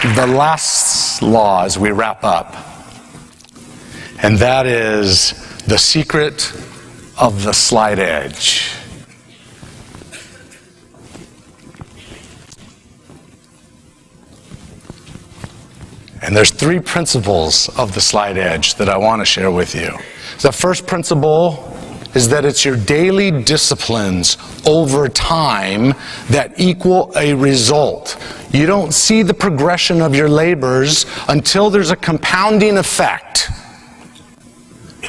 the last law as we wrap up, and that is the secret of the slight edge. And there's 3 principles of the slight edge that I want to share with you. The first principle is that it's your daily disciplines over time that equal a result. You don't see the progression of your labors until there's a compounding effect.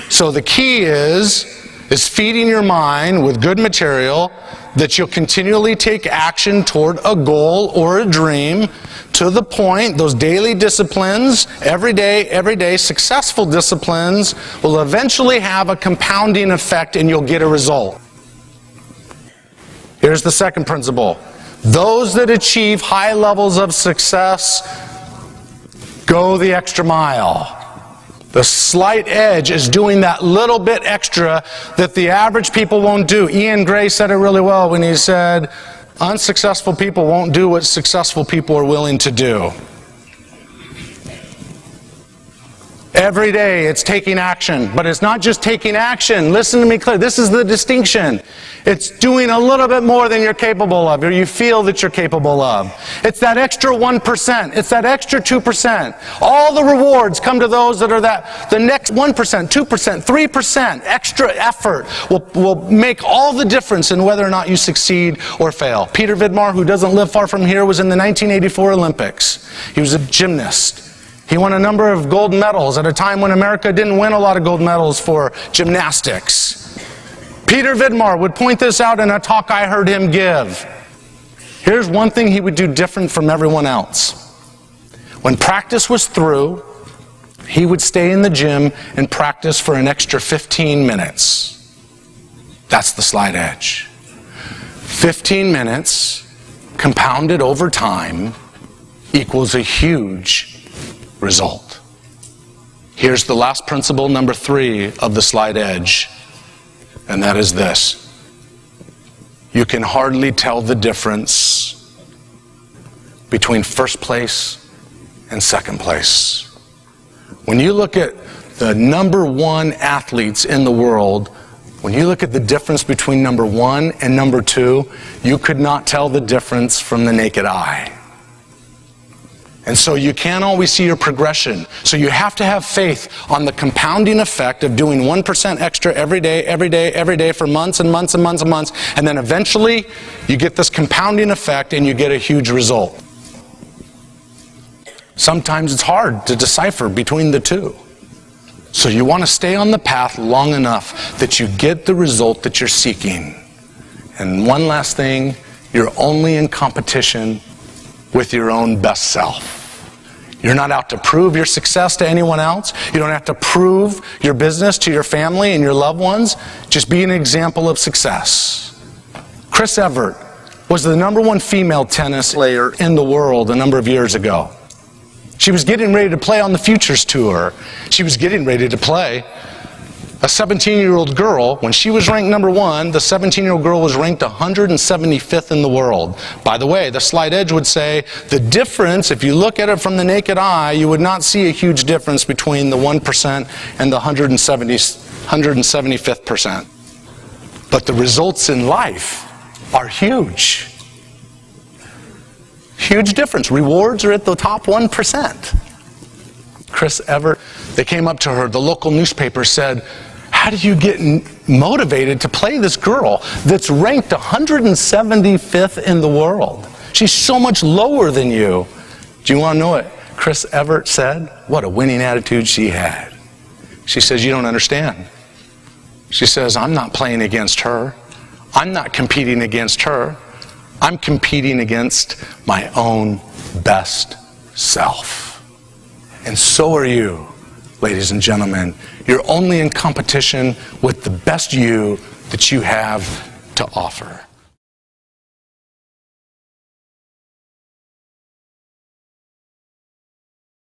So the key is feeding your mind with good material that you'll continually take action toward a goal or a dream to the point those daily disciplines, every day, successful disciplines will eventually have a compounding effect and you'll get a result. Here's the second principle. Those that achieve high levels of success go the extra mile. The slight edge is doing that little bit extra that the average people won't do. Ian Gray said it really well when he said, unsuccessful people won't do what successful people are willing to do. Every day it's taking action, but it's not just taking action. Listen to me clearly. This is the distinction. It's doing a little bit more than you're capable of, or you feel that you're capable of. It's that extra 1%. It's that extra 2%. All the rewards come to those that are the next 1%, 2%, 3% extra effort will make all the difference in whether or not you succeed or fail. Peter Vidmar, who doesn't live far from here, was in the 1984 Olympics. He was a gymnast. He won a number of gold medals at a time when America didn't win a lot of gold medals for gymnastics. Peter Vidmar would point this out in a talk I heard him give. Here's one thing he would do different from everyone else. When practice was through, he would stay in the gym and practice for an extra 15 minutes. That's the slight edge. 15 minutes compounded over time equals a huge result. Here's the last principle, number 3 of the slight edge, and that is this. You can hardly tell the difference between first place and second place. When you look at the number 1 athletes in the world, when you look at the difference between number 1 and number 2, you could not tell the difference from the naked eye. And so you can't always see your progression. So you have to have faith on the compounding effect of doing 1% extra every day for months and months and months and months. And then eventually you get this compounding effect and you get a huge result. Sometimes it's hard to decipher between the two. So you want to stay on the path long enough that you get the result that you're seeking. And one last thing, you're only in competition with your own best self. You're not out to prove your success to anyone else. You don't have to prove your business to your family and your loved ones. Just be an example of success. Chris Evert was the number 1 female tennis player in the world a number of years ago. She was getting ready to play on the Futures Tour. She was getting ready to play. A 17-year-old girl, when she was ranked number 1, the 17-year-old girl was ranked 175th in the world. By the way, the slight edge would say the difference, if you look at it from the naked eye, you would not see a huge difference between the 1% and the 175th percent. But the results in life are huge. Huge difference. Rewards are at the top 1%. Chris Evert, they came up to her, the local newspaper said, how do you get motivated to play this girl that's ranked 175th in the world? She's so much lower than you. Do you want to know what Chris Evert said? What a winning attitude she had. She says, you don't understand. She says, I'm not playing against her. I'm not competing against her. I'm competing against my own best self. And so are you, ladies and gentlemen. You're only in competition with the best you that you have to offer.